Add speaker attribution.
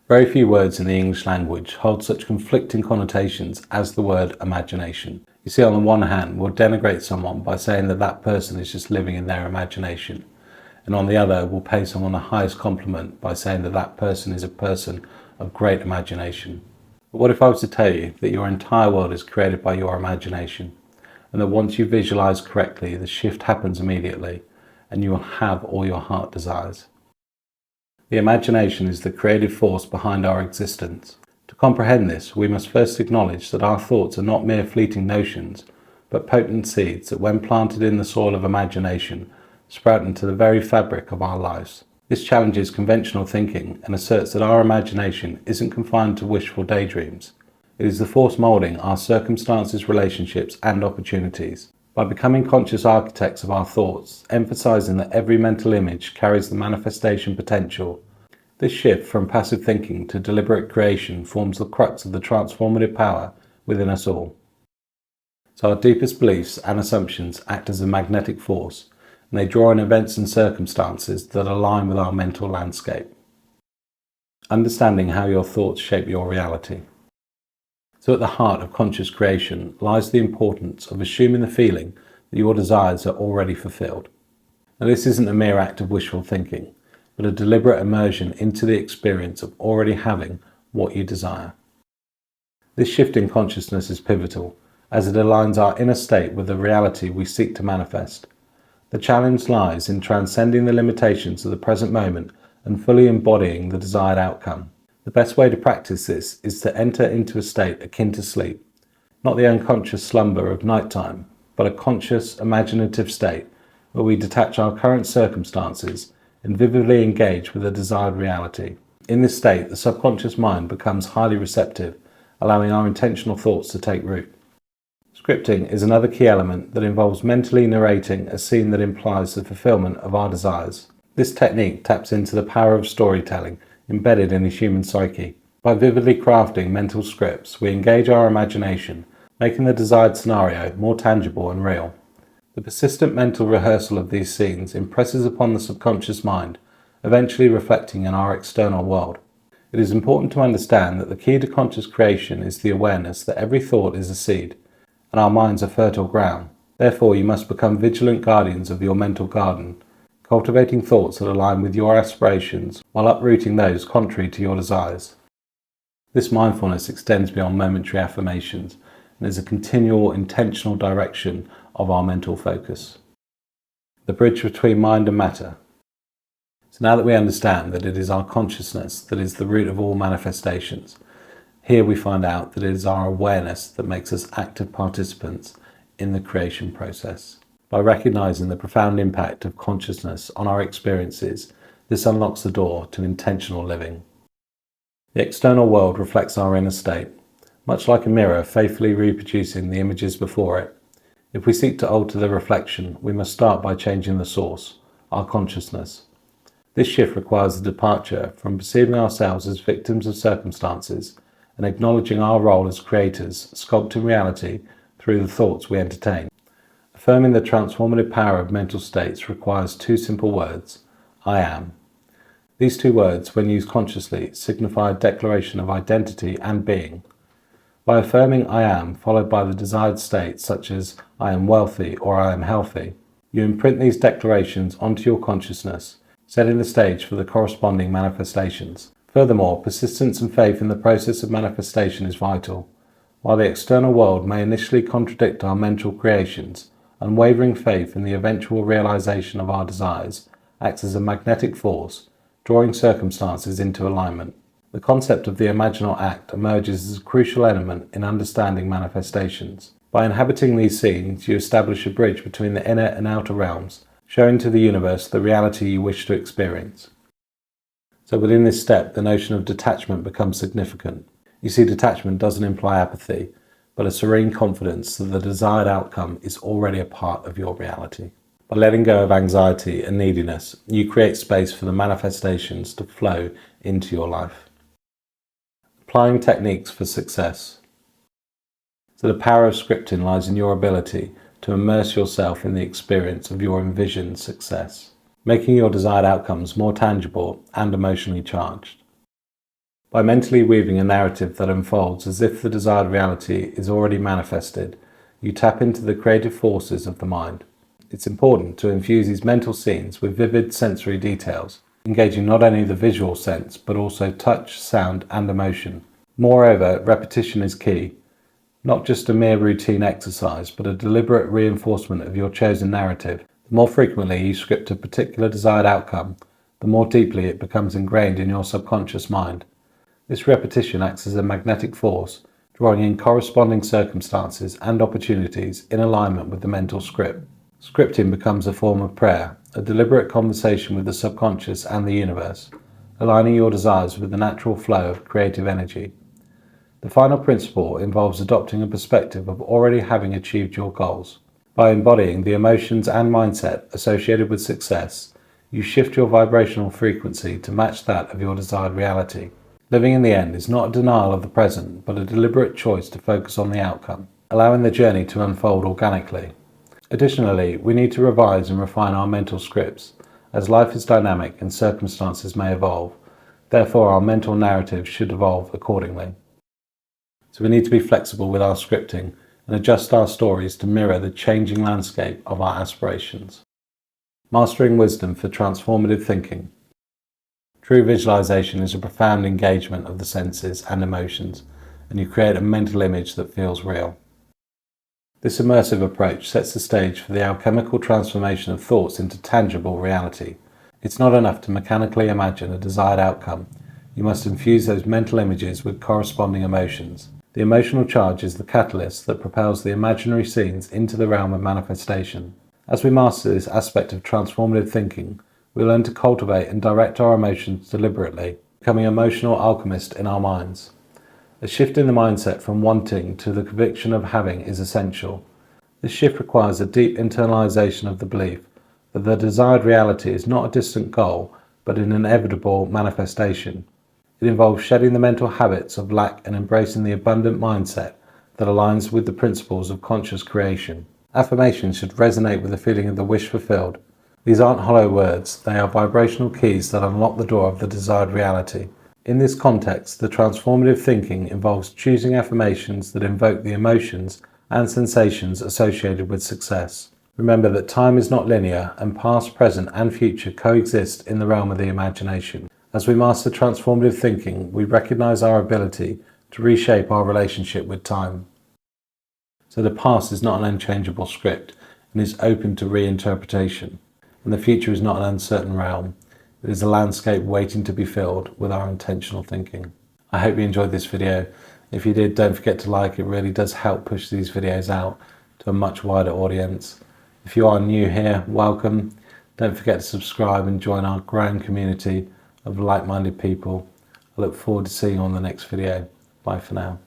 Speaker 1: Very few words in the English language hold such conflicting connotations as the word imagination. You see, on the one hand, we'll denigrate someone by saying that that person is just living in their imagination. And on the other, we'll pay someone the highest compliment by saying that that person is a person of great imagination. But what if I was to tell you that your entire world is created by your imagination, and that once you visualize correctly, the shift happens immediately, and you will have all your heart desires? The imagination is the creative force behind our existence. To comprehend this, we must first acknowledge that our thoughts are not mere fleeting notions, but potent seeds that, when planted in the soil of imagination, sprout into the very fabric of our lives. This challenges conventional thinking and asserts that our imagination isn't confined to wishful daydreams. It is the force moulding our circumstances, relationships, and opportunities. By becoming conscious architects of our thoughts, emphasizing that every mental image carries the manifestation potential, this shift from passive thinking to deliberate creation forms the crux of the transformative power within us all. So our deepest beliefs and assumptions act as a magnetic force, and they draw in events and circumstances that align with our mental landscape. Understanding how your thoughts shape your reality. So at the heart of conscious creation lies the importance of assuming the feeling that your desires are already fulfilled. Now, this isn't a mere act of wishful thinking, but a deliberate immersion into the experience of already having what you desire. This shift in consciousness is pivotal, as it aligns our inner state with the reality we seek to manifest. The challenge lies in transcending the limitations of the present moment and fully embodying the desired outcome. The best way to practice this is to enter into a state akin to sleep, not the unconscious slumber of nighttime, but a conscious, imaginative state where we detach our current circumstances and vividly engage with a desired reality. In this state, the subconscious mind becomes highly receptive, allowing our intentional thoughts to take root. Scripting is another key element that involves mentally narrating a scene that implies the fulfillment of our desires. This technique taps into the power of storytelling embedded in the human psyche. By vividly crafting mental scripts, we engage our imagination, making the desired scenario more tangible and real. The persistent mental rehearsal of these scenes impresses upon the subconscious mind, eventually reflecting in our external world. It is important to understand that the key to conscious creation is the awareness that every thought is a seed, and our minds are fertile ground. Therefore, you must become vigilant guardians of your mental garden, cultivating thoughts that align with your aspirations while uprooting those contrary to your desires. This mindfulness extends beyond momentary affirmations and is a continual, intentional direction of our mental focus. The bridge between mind and matter. So now that we understand that it is our consciousness that is the root of all manifestations, here we find out that it is our awareness that makes us active participants in the creation process. By recognizing the profound impact of consciousness on our experiences, this unlocks the door to intentional living. The external world reflects our inner state, much like a mirror faithfully reproducing the images before it. If we seek to alter the reflection, we must start by changing the source, our consciousness. This shift requires a departure from perceiving ourselves as victims of circumstances and acknowledging our role as creators, sculpting reality through the thoughts we entertain. Affirming the transformative power of mental states requires two simple words: I am. These two words, when used consciously, signify a declaration of identity and being. By affirming I am, followed by the desired states such as I am wealthy or I am healthy, you imprint these declarations onto your consciousness, setting the stage for the corresponding manifestations. Furthermore, persistence and faith in the process of manifestation is vital. While the external world may initially contradict our mental creations, unwavering faith in the eventual realization of our desires acts as a magnetic force, drawing circumstances into alignment. The concept of the imaginal act emerges as a crucial element in understanding manifestations. By inhabiting these scenes, you establish a bridge between the inner and outer realms, showing to the universe the reality you wish to experience. So within this step, the notion of detachment becomes significant. You see, detachment doesn't imply apathy, but a serene confidence that the desired outcome is already a part of your reality. By letting go of anxiety and neediness, you create space for the manifestations to flow into your life. Applying techniques for success. So the power of scripting lies in your ability to immerse yourself in the experience of your envisioned success, making your desired outcomes more tangible and emotionally charged. By mentally weaving a narrative that unfolds as if the desired reality is already manifested, you tap into the creative forces of the mind. It's important to infuse these mental scenes with vivid sensory details, engaging not only the visual sense but also touch, sound, and emotion. Moreover, repetition is key. Not just a mere routine exercise, but a deliberate reinforcement of your chosen narrative. The more frequently you script a particular desired outcome, the more deeply it becomes ingrained in your subconscious mind. This repetition acts as a magnetic force, drawing in corresponding circumstances and opportunities in alignment with the mental script. Scripting becomes a form of prayer, a deliberate conversation with the subconscious and the universe, aligning your desires with the natural flow of creative energy. The final principle involves adopting a perspective of already having achieved your goals. By embodying the emotions and mindset associated with success, you shift your vibrational frequency to match that of your desired reality. Living in the end is not a denial of the present, but a deliberate choice to focus on the outcome, allowing the journey to unfold organically. Additionally, we need to revise and refine our mental scripts, as life is dynamic and circumstances may evolve. Therefore, our mental narrative should evolve accordingly. So we need to be flexible with our scripting and adjust our stories to mirror the changing landscape of our aspirations. Mastering wisdom for transformative thinking. True visualization is a profound engagement of the senses and emotions, and you create a mental image that feels real. This immersive approach sets the stage for the alchemical transformation of thoughts into tangible reality. It's not enough to mechanically imagine a desired outcome. You must infuse those mental images with corresponding emotions. The emotional charge is the catalyst that propels the imaginary scenes into the realm of manifestation. As we master this aspect of transformative thinking, we learn to cultivate and direct our emotions deliberately, becoming emotional alchemists in our minds. A shift in the mindset from wanting to the conviction of having is essential. This shift requires a deep internalization of the belief that the desired reality is not a distant goal, but an inevitable manifestation. It involves shedding the mental habits of lack and embracing the abundant mindset that aligns with the principles of conscious creation. Affirmations should resonate with the feeling of the wish fulfilled. These aren't hollow words, they are vibrational keys that unlock the door of the desired reality. In this context, the transformative thinking involves choosing affirmations that invoke the emotions and sensations associated with success. Remember that time is not linear, and past, present, and future coexist in the realm of the imagination. As we master transformative thinking, we recognize our ability to reshape our relationship with time. So the past is not an unchangeable script and is open to reinterpretation, and the future is not an uncertain realm. It is a landscape waiting to be filled with our intentional thinking. I hope you enjoyed this video. If you did, don't forget to like. It really does help push these videos out to a much wider audience. If you are new here, welcome. Don't forget to subscribe and join our growing community of like-minded people. I look forward to seeing you on the next video. Bye for now.